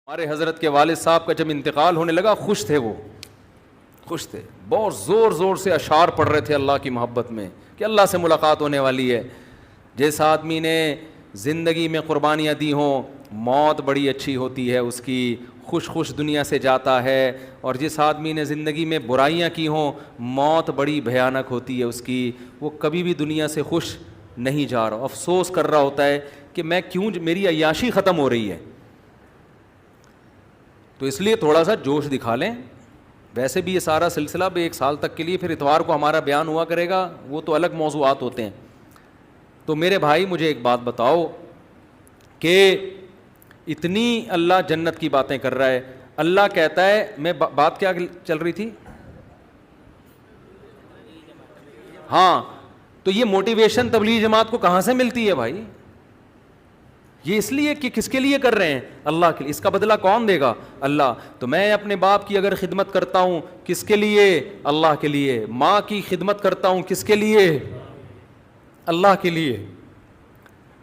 ہمارے حضرت کے والد صاحب کا جب انتقال ہونے لگا خوش تھے، وہ خوش تھے، بہت زور زور سے اشعار پڑھ رہے تھے اللہ کی محبت میں کہ اللہ سے ملاقات ہونے والی ہے. جس آدمی نے زندگی میں قربانیاں دی ہوں موت بڑی اچھی ہوتی ہے اس کی، خوش خوش دنیا سے جاتا ہے. اور جس آدمی نے زندگی میں برائیاں کی ہوں موت بڑی بھیانک ہوتی ہے اس کی، وہ کبھی بھی دنیا سے خوش نہیں جا رہا، افسوس کر رہا ہوتا ہے کہ میں کیوں میری عیاشی ختم ہو رہی ہے. تو اس لیے تھوڑا سا جوش دکھا لیں. ویسے بھی یہ سارا سلسلہ بھی 1 سال تک کے لیے، پھر اتوار کو ہمارا بیان ہوا کرے گا، وہ تو الگ موضوعات ہوتے ہیں. تو میرے بھائی مجھے ایک بات بتاؤ کہ اتنی اللہ جنت کی باتیں کر رہا ہے، اللہ کہتا ہے، میں بات کیا چل رہی تھی؟ ہاں، تو یہ موٹیویشن تبلیغ جماعت کو کہاں سے ملتی ہے بھائی؟ یہ اس لیے کہ کس کے لیے کر رہے ہیں؟ اللہ کے لیے. اس کا بدلہ کون دے گا؟ اللہ. تو میں اپنے باپ کی اگر خدمت کرتا ہوں کس کے لیے؟ اللہ کے لیے. ماں کی خدمت کرتا ہوں کس کے لیے؟ اللہ کے لیے.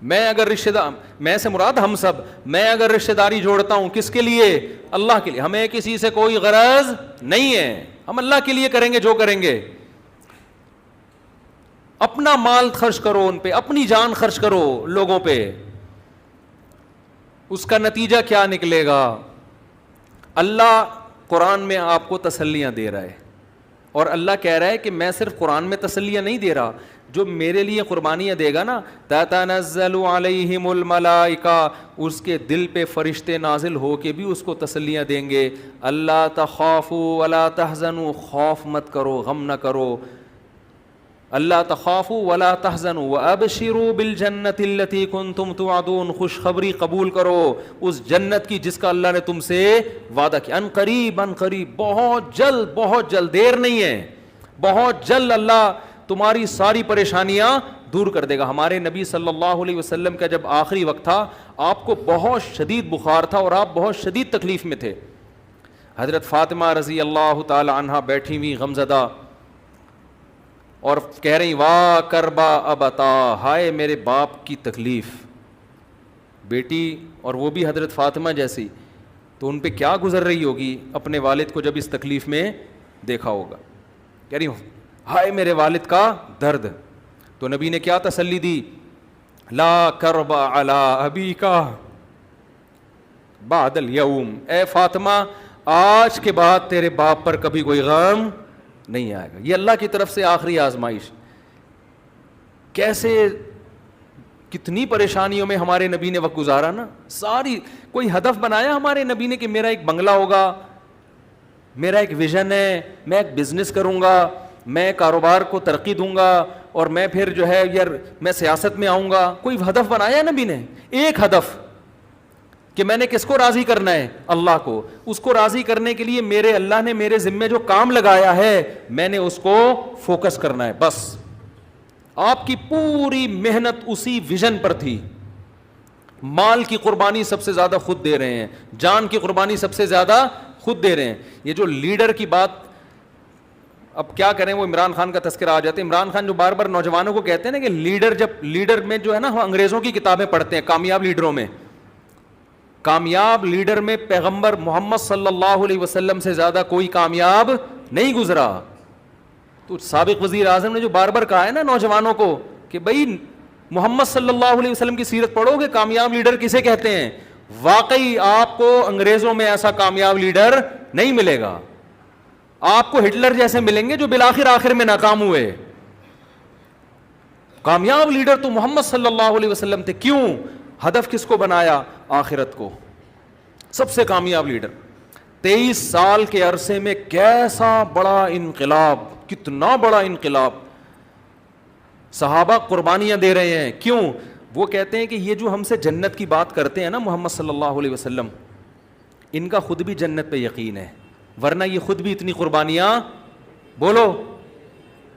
میں اگر میں سے مراد ہم سب، میں اگر رشتہ داری جوڑتا ہوں کس کے لیے؟ اللہ کے لیے. ہمیں کسی سے کوئی غرض نہیں ہے، ہم اللہ کے لیے کریں گے جو کریں گے. اپنا مال خرچ کرو ان پہ، اپنی جان خرچ کرو لوگوں پہ. اس کا نتیجہ کیا نکلے گا؟ اللہ قرآن میں آپ کو تسلیاں دے رہا ہے، اور اللہ کہہ رہا ہے کہ میں صرف قرآن میں تسلیاں نہیں دے رہا، جو میرے لیے قربانیاں دے گا نا، تتنزل علیہم الملائکہ، اس کے دل پہ فرشتے نازل ہو کے بھی اس کو تسلیاں دیں گے. اللہ تخافوا ولا تحزنوا، خوف مت کرو، غم نہ کرو. اللہ تخافوا ولا تحزنوا وابشروا بالجنۃ التي كنتم توعدون، خوشخبری قبول کرو اس جنت کی جس کا اللہ نے تم سے وعدہ کیا. ان قریب، ان قریب، بہت جلد، بہت جلد، دیر نہیں ہے، بہت جلد اللہ تمہاری ساری پریشانیاں دور کر دے گا. ہمارے نبی صلی اللہ علیہ وسلم کا جب آخری وقت تھا، آپ کو بہت شدید بخار تھا اور آپ بہت شدید تکلیف میں تھے. حضرت فاطمہ رضی اللہ تعالی عنہا بیٹھی ہوئی غمزدہ اور کہہ رہی واہ کربا ابتا، ہائے میرے باپ کی تکلیف. بیٹی، اور وہ بھی حضرت فاطمہ جیسی، تو ان پہ کیا گزر رہی ہوگی اپنے والد کو جب اس تکلیف میں دیکھا ہوگا. کہہ رہی ہائے میرے والد کا درد. تو نبی نے کیا تسلی دی؟ لا کربا علی ابیکا بعد الیوم، اے فاطمہ آج کے بعد تیرے باپ پر کبھی کوئی غم نہیں آئے گا. یہ اللہ کی طرف سے آخری آزمائش. کیسے کتنی پریشانیوں میں ہمارے نبی نے وقت گزارا نا. ساری کوئی ہدف بنایا ہمارے نبی نے کہ میرا ایک بنگلہ ہوگا، میرا ایک ویژن ہے، میں ایک بزنس کروں گا، میں کاروبار کو ترقی دوں گا، اور میں پھر جو ہے یار میں سیاست میں آؤں گا؟ کوئی ہدف بنایا نبی نے؟ ایک ہدف کہ میں نے کس کو راضی کرنا ہے؟ اللہ کو. اس کو راضی کرنے کے لیے میرے اللہ نے میرے ذمے جو کام لگایا ہے میں نے اس کو فوکس کرنا ہے بس. آپ کی پوری محنت اسی ویژن پر تھی. مال کی قربانی سب سے زیادہ خود دے رہے ہیں، جان کی قربانی سب سے زیادہ خود دے رہے ہیں. یہ جو لیڈر کی بات، اب کیا کریں، وہ عمران خان کا تذکرہ آ جاتا ہے. عمران خان جو بار بار نوجوانوں کو کہتے ہیں نا کہ لیڈر، جب لیڈر میں جو ہے نا انگریزوں کی کتابیں پڑھتے ہیں کامیاب لیڈروں میں، کامیاب لیڈر میں پیغمبر محمد صلی اللہ علیہ وسلم سے زیادہ کوئی کامیاب نہیں گزرا. تو سابق وزیر اعظم نے جو بار بار کہا ہے نا نوجوانوں کو کہ بھائی محمد صلی اللہ علیہ وسلم کی سیرت پڑھو گے، کامیاب لیڈر کسے کہتے ہیں. واقعی آپ کو انگریزوں میں ایسا کامیاب لیڈر نہیں ملے گا. آپ کو ہٹلر جیسے ملیں گے جو بالآخر آخر میں ناکام ہوئے. کامیاب لیڈر تو محمد صلی اللہ علیہ وسلم تھے. کیوں؟ ہدف کس کو بنایا؟ آخرت کو. سب سے کامیاب لیڈر. 23 سال کے عرصے میں کیسا بڑا انقلاب، کتنا بڑا انقلاب. صحابہ قربانیاں دے رہے ہیں. کیوں؟ وہ کہتے ہیں کہ یہ جو ہم سے جنت کی بات کرتے ہیں نا محمد صلی اللہ علیہ وسلم، ان کا خود بھی جنت پہ یقین ہے، ورنہ یہ خود بھی اتنی قربانیاں بولو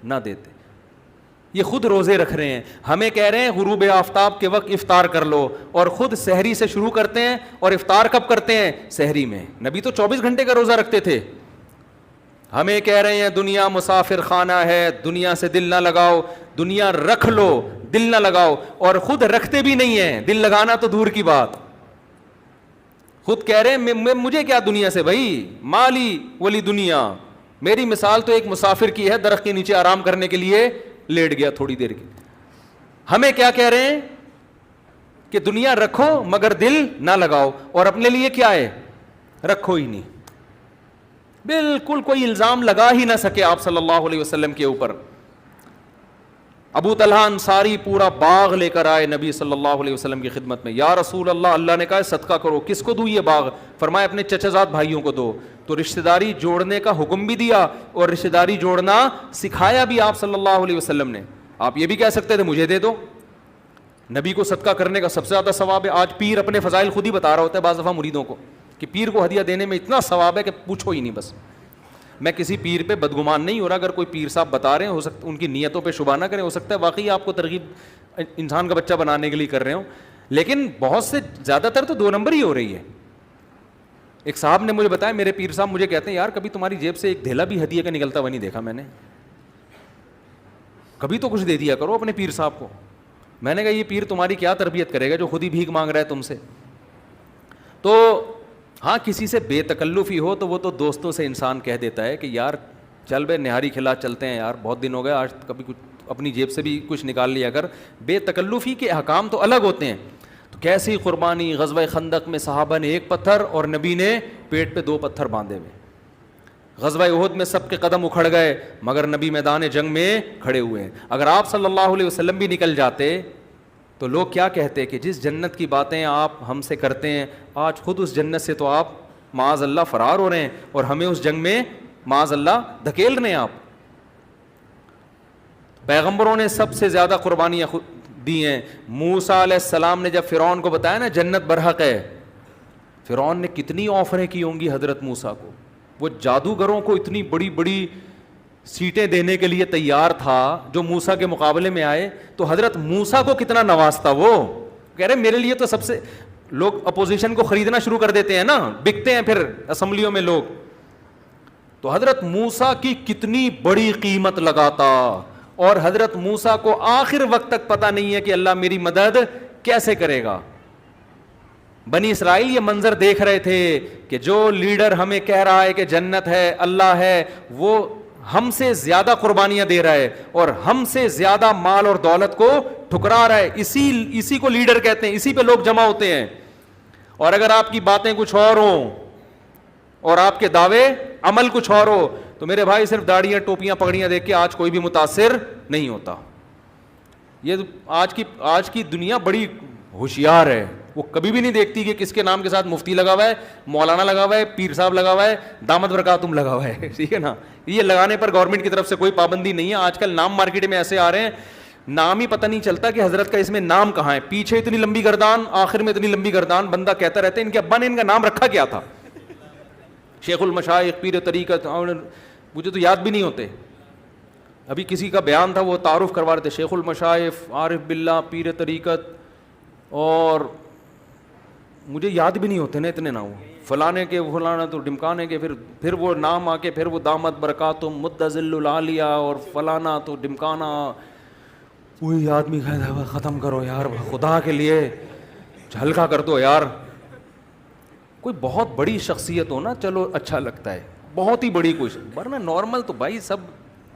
نہ دیتے. یہ خود روزے رکھ رہے ہیں، ہمیں کہہ رہے ہیں غروب آفتاب کے وقت افطار کر لو، اور خود سحری سے شروع کرتے ہیں. اور افطار کب کرتے ہیں؟ سحری میں. نبی تو 24 گھنٹے کا روزہ رکھتے تھے. ہمیں کہہ رہے ہیں دنیا مسافر خانہ ہے، دنیا سے دل نہ لگاؤ. دنیا رکھ لو، دل نہ لگاؤ. اور خود رکھتے بھی نہیں ہیں، دل لگانا تو دور کی بات. خود کہہ رہے ہیں مجھے کیا دنیا سے بھائی، مالی ولی دنیا، میری مثال تو ایک مسافر کی ہے، درخت کے نیچے آرام کرنے کے لیے لیٹ گیا تھوڑی دیر کی. ہمیں کیا کہہ رہے ہیں کہ دنیا رکھو مگر دل نہ لگاؤ، اور اپنے لیے کیا ہے، رکھو ہی نہیں. بالکل کوئی الزام لگا ہی نہ سکے آپ صلی اللہ علیہ وسلم کے اوپر. ابو طلحہ انصاری پورا باغ لے کر آئے نبی صلی اللہ علیہ وسلم کی خدمت میں. یا رسول اللہ، اللہ نے کہا صدقہ کرو. کس کو دوں یہ باغ؟ فرمایا اپنے چچا زاد بھائیوں کو دو. تو رشتہ داری جوڑنے کا حکم بھی دیا اور رشتہ داری جوڑنا سکھایا بھی آپ صلی اللہ علیہ وسلم نے. آپ یہ بھی کہہ سکتے تھے مجھے دے دو. نبی کو صدقہ کرنے کا سب سے زیادہ ثواب ہے. آج پیر اپنے فضائل خود ہی بتا رہا ہوتا ہے بعض دفعہ مریدوں کو کہ پیر کو ہدیہ دینے میں اتنا ثواب ہے کہ پوچھو ہی نہیں. بس میں کسی پیر پہ بدگمان نہیں ہو رہا، اگر کوئی پیر صاحب بتا رہے ہیں، ہو سکتا ان کی نیتوں پہ شبہ نہ کریں، ہو سکتا ہے واقعی آپ کو ترغیب انسان کا بچہ بنانے کے لیے کر رہے ہوں، لیکن بہت سے زیادہ تر تو 2 نمبر ہی ہو رہی ہے. ایک صاحب نے مجھے بتایا، میرے پیر صاحب مجھے کہتے ہیں یار کبھی تمہاری جیب سے ایک دھیلا بھی ہدیہ کا نکلتا ہوا نہیں دیکھا میں نے، کبھی تو کچھ دے دیا کرو اپنے پیر صاحب کو. میں نے کہا یہ پیر تمہاری کیا تربیت کرے گا جو خود ہی بھیک مانگ رہا ہے تم سے. تو ہاں کسی سے بے تکلفی ہو تو وہ تو دوستوں سے انسان کہہ دیتا ہے کہ یار چل بے نہاری کھلا چلتے ہیں یار، بہت دن ہو گئے، آج کبھی کچھ اپنی جیب سے بھی کچھ نکال لیا کر. بے تکلفی کے احکام تو الگ ہوتے ہیں. تو کیسی قربانی، غزوہ خندق میں صحابہ نے 1 پتھر اور نبی نے پیٹ پہ 2 پتھر باندھے ہوئے. غزوہ احد میں سب کے قدم اکھڑ گئے مگر نبی میدان جنگ میں کھڑے ہوئے ہیں. اگر آپ صلی اللہ علیہ وسلم بھی نکل جاتے تو لوگ کیا کہتے کہ جس جنت کی باتیں آپ ہم سے کرتے ہیں، آج خود اس جنت سے تو آپ معاذ اللہ فرار ہو رہے ہیں اور ہمیں اس جنگ میں معاذ اللہ دھکیل رہے ہیں آپ. پیغمبروں نے سب سے زیادہ قربانیاں دی ہیں. موسیٰ علیہ السلام نے جب فرعون کو بتایا نا جنت برحق ہے، فرعون نے کتنی آفریں کی ہوں گی حضرت موسیٰ کو. وہ جادوگروں کو اتنی بڑی بڑی سیٹیں دینے کے لیے تیار تھا جو موسیٰ کے مقابلے میں آئے. تو حضرت موسیٰ کو کتنا نوازتا. وہ کہہ رہے میرے لیے تو سب سے، لوگ اپوزیشن کو خریدنا شروع کر دیتے ہیں نا، بکتے ہیں پھر اسمبلیوں میں لوگ. تو حضرت موسیٰ کی کتنی بڑی قیمت لگاتا، اور حضرت موسیٰ کو آخر وقت تک پتہ نہیں ہے کہ اللہ میری مدد کیسے کرے گا. بنی اسرائیل یہ منظر دیکھ رہے تھے کہ جو لیڈر ہمیں کہہ رہا ہے کہ جنت ہے، اللہ ہے، وہ ہم سے زیادہ قربانیاں دے رہا ہے اور ہم سے زیادہ مال اور دولت کو ٹھکرا رہا ہے. اسی کو لیڈر کہتے ہیں، اسی پہ لوگ جمع ہوتے ہیں. اور اگر آپ کی باتیں کچھ اور ہوں اور آپ کے دعوے عمل کچھ اور ہو تو میرے بھائی صرف داڑیاں ٹوپیاں پگڑیاں دیکھ کے آج کوئی بھی متاثر نہیں ہوتا. یہ آج کی دنیا بڑی ہوشیار ہے. وہ کبھی بھی نہیں دیکھتی کہ کس کے نام کے ساتھ مفتی لگا ہوا ہے، مولانا لگا ہوا ہے، پیر صاحب لگا ہوا ہے، دامت برکاتم لگا ہوا ہے. ٹھیک ہے نا. یہ لگانے پر گورنمنٹ کی طرف سے کوئی پابندی نہیں ہے. آج کل نام مارکیٹ میں ایسے آ رہے ہیں، نام ہی پتہ نہیں چلتا کہ حضرت کا اس میں نام کہاں ہے. پیچھے اتنی لمبی گردان، آخر میں اتنی لمبی گردان. بندہ کہتا رہتا ہے ان کے ابا نے ان کا نام رکھا کیا تھا. شیخ المشائخ، پیر طریقت، مجھے تو یاد بھی نہیں ہوتے. ابھی کسی کا بیان تھا، وہ تعارف کروا رہے تھے، شیخ المشائخ، عارف باللہ، پیر طریقت، اور مجھے یاد بھی نہیں ہوتے نا اتنے نام. فلانے کے فلانا تو ڈمکانے کے، پھر وہ نام آ کے پھر وہ دامت برکاتم مدذل العالیہ اور فلانا تو ڈمکانا. وہی آدمی کہتا ہے ختم کرو یار خدا کے لیے، ہلکا کر دو یار. کوئی بہت بڑی شخصیت ہو نا چلو اچھا لگتا ہے، بہت ہی بڑی کوئی، ورنہ نارمل تو بھائی سب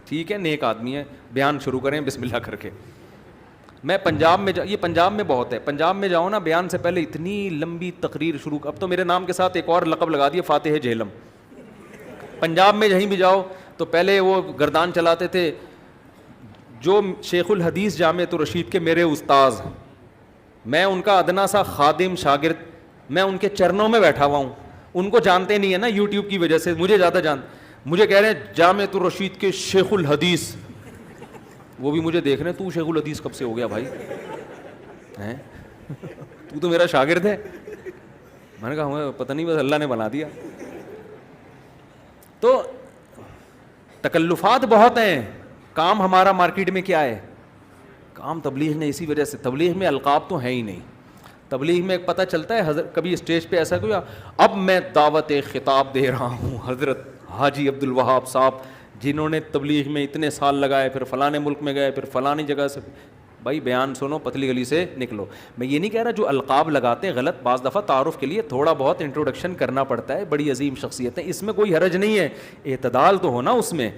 ٹھیک ہے، نیک آدمی ہے. بیان شروع کریں بسم اللہ کر کے. میں پنجاب میں یہ پنجاب میں بہت ہے، پنجاب میں جاؤ نا بیان سے پہلے اتنی لمبی تقریر شروع. اب تو میرے نام کے ساتھ ایک اور لقب لگا دیا، فاتح جہلم. پنجاب میں کہیں بھی جاؤ تو پہلے وہ گردان چلاتے تھے جو شیخ الحدیث جامعۃ الرشید کے میرے استاذ، میں ان کا ادنا سا خادم شاگرد، میں ان کے چرنوں میں بیٹھا ہوا ہوں. ان کو جانتے نہیں ہے نا یوٹیوب کی وجہ سے، مجھے زیادہ مجھے کہہ رہے ہیں جامعۃ الرشید کے شیخ الحدیث. وہ بھی مجھے دیکھ رہے ہیں تو شیخ الحدیث کب سے ہو گیا بھائی، تو میرا شاگرد ہے. میں نے کہا ہمیں پتہ نہیں، بس اللہ نے بنا دیا. تو تکلفات بہت ہیں. کام ہمارا مارکیٹ میں کیا ہے؟ کام تبلیغ نے اسی وجہ سے، تبلیغ میں القاب تو ہے ہی نہیں. تبلیغ میں پتہ چلتا ہے حضرت کبھی اسٹیج پہ ایسا کوئی اب میں دعوت خطاب دے رہا ہوں حضرت حاجی عبد الوہاب صاحب جنہوں نے تبلیغ میں اتنے سال لگائے، پھر فلانے ملک میں گئے، پھر فلانی جگہ سے. بھائی بیان سنو, پتلی گلی سے نکلو. میں یہ نہیں کہہ رہا جو القاب لگاتے ہیں غلط, بعض دفعہ تعارف کے لیے تھوڑا بہت انٹروڈکشن کرنا پڑتا ہے, بڑی عظیم شخصیت ہے, اس میں کوئی حرج نہیں ہے, اعتدال تو ہونا اس میں,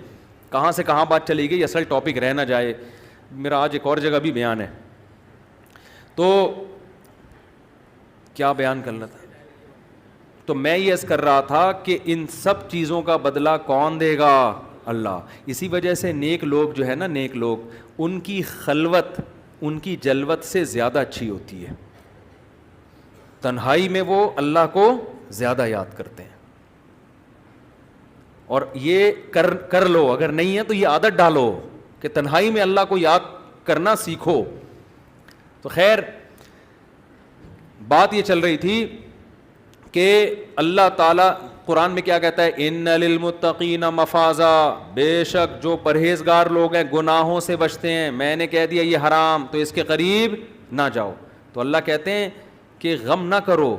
کہاں سے کہاں بات چلی گئی, اصل ٹاپک رہ نہ جائے. میرا آج ایک اور جگہ بھی بیان ہے, تو کیا بیان کرنا تھا, تو میں یہ عرض کر رہا تھا کہ ان سب چیزوں کا بدلہ کون دے گا؟ اللہ. اسی وجہ سے نیک لوگ جو ہے نا, نیک لوگ, ان کی خلوت ان کی جلوت سے زیادہ اچھی ہوتی ہے. تنہائی میں وہ اللہ کو زیادہ یاد کرتے ہیں. اور یہ کر لو, اگر نہیں ہے تو یہ عادت ڈالو کہ تنہائی میں اللہ کو یاد کرنا سیکھو. تو خیر بات یہ چل رہی تھی کہ اللہ تعالیٰ قرآن میں کیا کہتا ہے, ان للمتقین مفازا, بے شک جو پرہیزگار لوگ ہیں گناہوں سے بچتے ہیں. میں نے کہہ دیا یہ حرام تو اس کے قریب نہ جاؤ, تو اللہ کہتے ہیں کہ غم نہ کرو,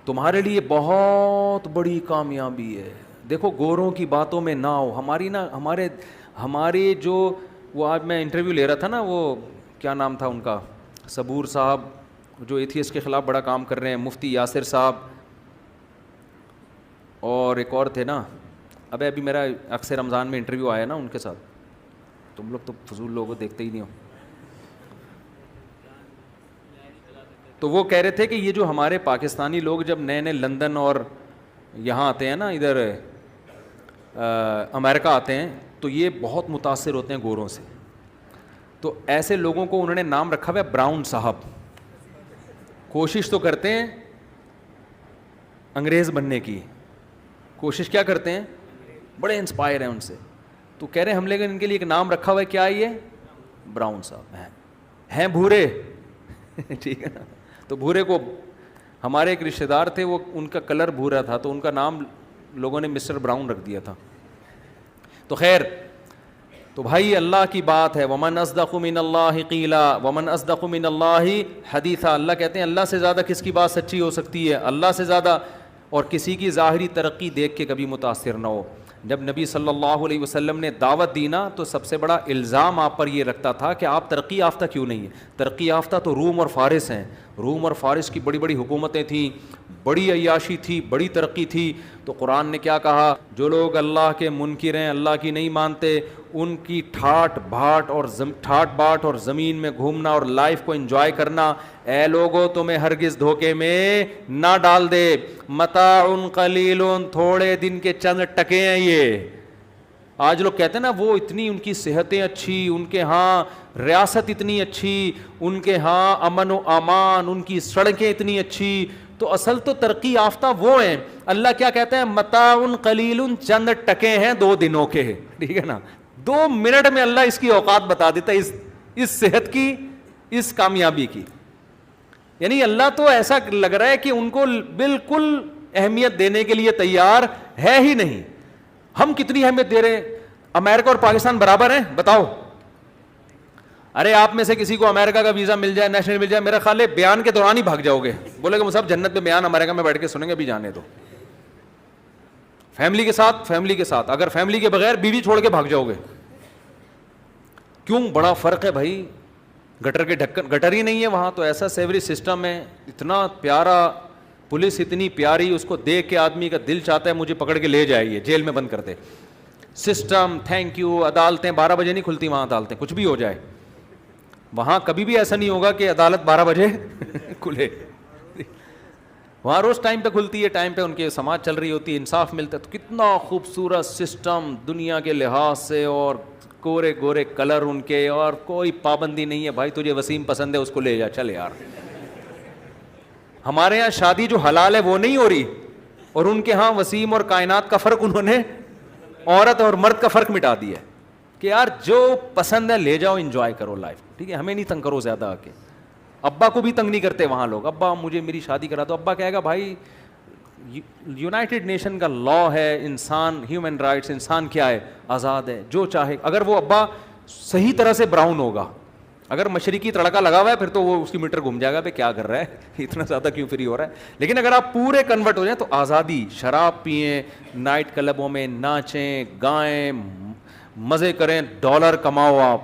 تمہارے لیے بہت بڑی کامیابی ہے. دیکھو گوروں کی باتوں میں نہ ہو. ہمارے جو وہ آج میں انٹرویو لے رہا تھا نا, وہ کیا نام تھا ان کا, صبور صاحب, جو ایتھیسٹ کے خلاف بڑا کام کر رہے ہیں, مفتی یاسر صاحب, اور ایک اور تھے نا, ابھی میرا اکثر رمضان میں انٹرویو آیا نا ان کے ساتھ. تم لوگ تو فضول لوگوں دیکھتے ہی نہیں ہو. تو وہ کہہ رہے تھے کہ یہ جو ہمارے پاکستانی لوگ جب نئے نئے لندن اور یہاں آتے ہیں نا, ادھر امریکہ آتے ہیں, تو یہ بہت متاثر ہوتے ہیں گوروں سے. تو ایسے لوگوں کو انہوں نے نام رکھا ہوا ہے براؤن صاحب. کوشش تو کرتے ہیں انگریز بننے کی, کوشش کیا کرتے ہیں, بڑے انسپائر ہیں ان سے. تو کہہ رہے ہیں ہم لیکن ان کے لیے ایک نام رکھا ہوا ہے, کیا یہ براؤن صاحب ہیں بھورے. ٹھیک ہے نا, تو بھورے کو ہمارے ایک رشتہ دار تھے, وہ ان کا کلر بھورا تھا, تو ان کا نام لوگوں نے مسٹر براؤن رکھ دیا تھا. تو خیر, تو بھائی اللہ کی بات ہے, ومن اصدق من اللہ قیلا ومن اصدق من اللہ حدیثا. اللہ کہتے ہیں اللہ سے زیادہ کس کی بات سچی ہو سکتی ہے, اللہ سے زیادہ. اور کسی کی ظاہری ترقی دیکھ کے کبھی متاثر نہ ہو. جب نبی صلی اللہ علیہ وسلم نے دعوت دی نا, تو سب سے بڑا الزام آپ پر یہ رکھتا تھا کہ آپ ترقی یافتہ کیوں نہیں ہیں. ترقی یافتہ تو روم اور فارس ہیں. روم اور فارس کی بڑی بڑی حکومتیں تھیں, بڑی عیاشی تھی, بڑی ترقی تھی. تو قرآن نے کیا کہا, جو لوگ اللہ کے منکر ہیں, اللہ کی نہیں مانتے, ان کی ٹھاٹ باٹ اور زمین میں گھومنا اور لائف کو انجوائے کرنا, اے لوگوں تمہیں ہرگز دھوکے میں نہ ڈال دے. متاع قلیل, تھوڑے دن کے چند ٹکے ہیں یہ. آج لوگ کہتے ہیں نا وہ اتنی ان کی صحتیں اچھی, ان کے ہاں ریاست اتنی اچھی, ان کے ہاں امن و امان, ان کی سڑکیں اتنی اچھی. تو اصل تو ترقی یافتہ وہ ہیں. اللہ کیا کہتے ہیں, متاع قلیل, چند ٹکے ہیں 2 دنوں کے. ٹھیک ہے نا, 2 منٹ میں اللہ اس کی اوقات بتا دیتا ہے, اس صحت کی, اس کامیابی کی. یعنی اللہ تو ایسا لگ رہا ہے کہ ان کو بالکل اہمیت دینے کے لیے تیار ہے ہی نہیں. ہم کتنی اہمیت دے رہے ہیں. امریکہ اور پاکستان برابر ہیں, بتاؤ. ارے آپ میں سے کسی کو امریکہ کا ویزا مل جائے, نیشنل مل جائے, میرا خیال ہے بیان کے دوران ہی بھاگ جاؤ گے, بولے کہ صاحب جنت میں بیان امریکہ میں بیٹھ کے سنیں گے, ابھی جانے دو. فیملی کے ساتھ, اگر فیملی کے بغیر بیوی چھوڑ کے بھاگ جاؤ گے. کیوں؟ بڑا فرق ہے بھائی. گٹر کے ڈھکن, گٹر ہی نہیں ہے وہاں, تو ایسا سیوری سسٹم ہے, اتنا پیارا, پولیس اتنی پیاری, اس کو دیکھ کے آدمی کا دل چاہتا ہے مجھے پکڑ کے لے جائے, جیل میں بند کر دے. System, thank you. عدالتیں 12 بجے نہیں کھلتی وہاں, عدالتیں کچھ بھی ہو جائے. وہاں کبھی بھی ایسا نہیں ہوگا کہ عدالت 12 بجے کھلے. وہاں روز ٹائم پہ کھلتی ہے, ٹائم پہ ان کی سماعت چل رہی ہوتی ہے, انصاف ملتا ہے. تو کتنا خوبصورت سسٹم دنیا کے لحاظ سے, اور گورے گورے کلر ان کے, اور کوئی پابندی نہیں ہے بھائی تجھے وسیم پسند ہے اس کو لے جا, چل یار. ہمارے ہاں شادی جو حلال ہے وہ نہیں ہو رہی, اور ان کے ہاں وسیم اور کائنات کا فرق انہوں نے عورت اور مرد کا فرق مٹا دیا کہ یار جو پسند ہے لے جاؤ, انجوائے کرو لائف. ٹھیک ہے, ہمیں نہیں تنگ کرو زیادہ آ کے. ابا کو بھی تنگ نہیں کرتے وہاں لوگ, ابا مجھے میری شادی کرا دو. ابا کہے گا بھائی یونائٹڈ نیشن کا لا ہے, انسان, ہیومن رائٹس, انسان کیا ہے, آزاد ہے, جو چاہے. اگر وہ ابا صحیح طرح سے براؤن ہوگا, اگر مشرقی تڑکا لگا ہوا ہے پھر تو وہ اس کی میٹر گھوم جائے گا پہ کیا کر رہا ہے, اتنا زیادہ کیوں فری ہو رہا ہے. لیکن اگر آپ پورے کنورٹ ہو جائیں تو آزادی, شراب پئیں, نائٹ کلبوں میں ناچیں گائیں, مزے کریں, ڈالر کماؤ آپ.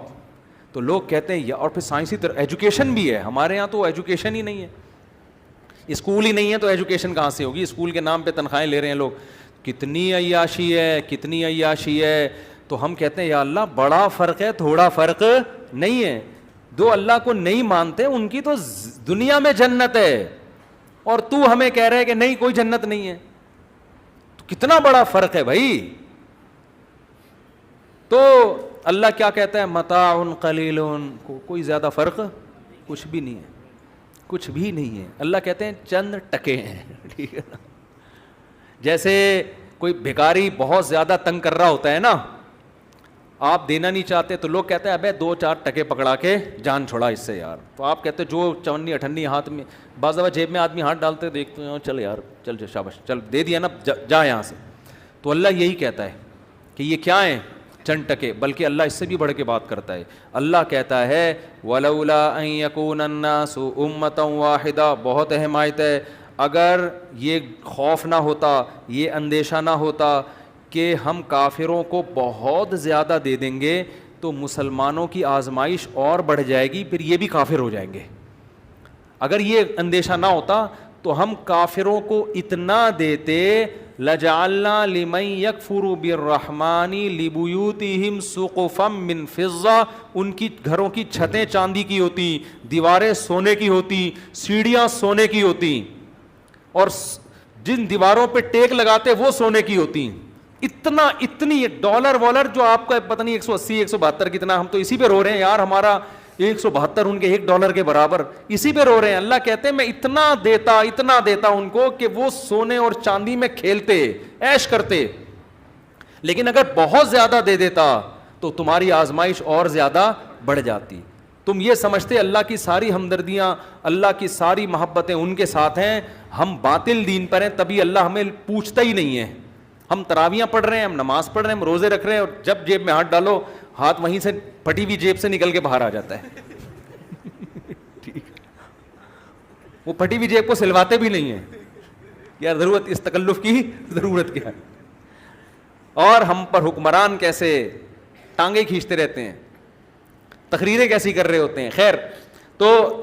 تو لوگ کہتے ہیں اور پھر سائنسی ایجوکیشن بھی ہے ہمارے یہاں، تو ایجوکیشن ہی نہیں ہے، اسکول ہی نہیں ہے تو ایجوکیشن کہاں سے ہوگی؟ اسکول کے نام پہ تنخواہیں لے رہے ہیں لوگ، کتنی عیاشی ہے، کتنی عیاشی ہے. تو ہم کہتے ہیں یا اللہ بڑا فرق ہے، تھوڑا فرق نہیں ہے. جو اللہ کو نہیں مانتے ان کی تو دنیا میں جنت ہے، اور تو ہمیں کہہ رہے کہ نہیں کوئی جنت نہیں ہے. تو کتنا بڑا فرق ہے بھائی. تو اللہ کیا کہتا ہے؟ متاع قلیل، کوئی زیادہ فرق کچھ بھی نہیں ہے، کچھ بھی نہیں ہے. اللہ کہتے ہیں چند ٹکے ہیں. ٹھیک ہے نا؟ جیسے کوئی بھکاری بہت زیادہ تنگ کر رہا ہوتا ہے نا، آپ دینا نہیں چاہتے تو لوگ کہتے ہیں ابے 2-4 ٹکے پکڑا کے جان چھوڑا اس سے یار. تو آپ کہتے ہیں جو 54-58 ہاتھ میں، بعض دفعہ جیب میں آدمی ہاتھ ڈالتے دیکھتے ہیں، چل یار چل شاباش چل دے دیا نا، جا یہاں سے. تو اللہ یہی کہتا ہے کہ یہ کیا ہیں؟ چند ٹکے. بلکہ اللہ اس سے بھی بڑھ کے بات کرتا ہے. اللہ کہتا ہے وَلَوْلَا أَن يَكُونَ النَّاسُ أُمَّةً وَاحِدَةً، بہت اہم آیت ہے. اگر یہ خوف نہ ہوتا، یہ اندیشہ نہ ہوتا کہ ہم کافروں کو بہت زیادہ دے دیں گے تو مسلمانوں کی آزمائش اور بڑھ جائے گی، پھر یہ بھی کافر ہو جائیں گے. اگر یہ اندیشہ نہ ہوتا تو ہم کافروں کو اتنا دیتے، لَجَعَلْنَا لِمَن يَكْفُرُ بِالرَّحْمَنِ لِبُيُوتِهِمْ سُقُفًا مِّن فِضَّةٍ، ان کی گھروں کی چھتیں چاندی کی ہوتی، دیواریں سونے کی ہوتی، سیڑھیاں سونے کی ہوتی، اور جن دیواروں پہ ٹیک لگاتے وہ سونے کی ہوتی. اتنی ڈالر والر جو آپ کا پتہ نہیں 180 172 کتنا، ہم تو اسی پہ رو رہے ہیں یار، ہمارا 172 ان کے $1 کے برابر، اسی پہ رو رہے ہیں. اللہ کہتے ہیں میں اتنا دیتا ان کو کہ وہ سونے اور چاندی میں کھیلتے، عیش کرتے. لیکن اگر بہت زیادہ دے دیتا تو تمہاری آزمائش اور زیادہ بڑھ جاتی. تم یہ سمجھتے اللہ کی ساری ہمدردیاں، اللہ کی ساری محبتیں ان کے ساتھ ہیں، ہم باطل دین پر ہیں، تبھی اللہ ہمیں پوچھتا ہی نہیں ہے. ہم تراویاں پڑھ رہے ہیں، ہم نماز پڑھ رہے ہیں، ہم روزے رکھ رہے ہیں، اور جب جیب میں ہاتھ ڈالو ہاتھ وہیں سے پھٹی ہوئی جیب سے نکل کے باہر آ جاتا ہے. وہ پھٹی ہوئی جیب کو سلواتے بھی نہیں ہیں. یار ضرورت اس تکلف کی ضرورت کیا ہے؟ اور ہم پر حکمران کیسے ٹانگیں کھینچتے رہتے ہیں، تقریریں کیسی کر رہے ہوتے ہیں. خیر، تو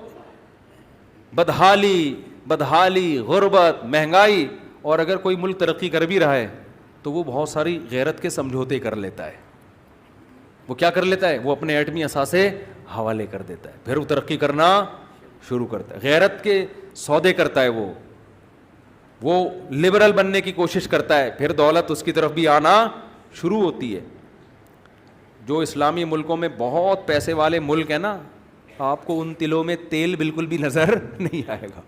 بدحالی، غربت، مہنگائی، اور اگر کوئی ملک ترقی کر بھی رہا ہے تو وہ بہت ساری غیرت کے سمجھوتے کر لیتا ہے. وہ کیا کر لیتا ہے؟ وہ اپنے ایٹمی اثاثے حوالے کر دیتا ہے، پھر وہ ترقی کرنا شروع کرتا ہے. غیرت کے سودے کرتا ہے، وہ لبرل بننے کی کوشش کرتا ہے، پھر دولت اس کی طرف بھی آنا شروع ہوتی ہے. جو اسلامی ملکوں میں بہت پیسے والے ملک ہیں نا، آپ کو ان تلوں میں تیل بالکل بھی نظر نہیں آئے گا.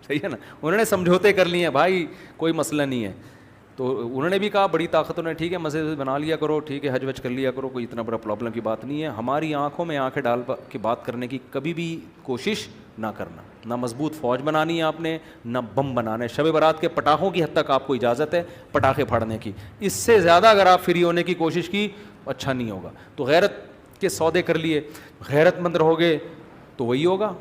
صحیح ہے نا؟ انہوں نے سمجھوتے کر لیے ہیں بھائی، کوئی مسئلہ نہیں ہے. تو انہوں نے بھی کہا بڑی طاقتوں نے، ٹھیک ہے مسجد بنا لیا کرو، ٹھیک ہے حج وج کر لیا کرو، کوئی اتنا بڑا پرابلم کی بات نہیں ہے. ہماری آنکھوں میں آنکھیں ڈال کے بات کرنے کی کبھی بھی کوشش نہ کرنا. نہ مضبوط فوج بنانی ہے آپ نے، نہ بم بنانا ہے. شب برات کے پٹاخوں کی حد تک آپ کو اجازت ہے پٹاخے پھاڑنے کی، اس سے زیادہ اگر آپ فری ہونے کی کوشش کی اچھا نہیں ہوگا. تو غیرت کے سودے کر لیے، غیرت مند رہو گے تو وہی ہوگا.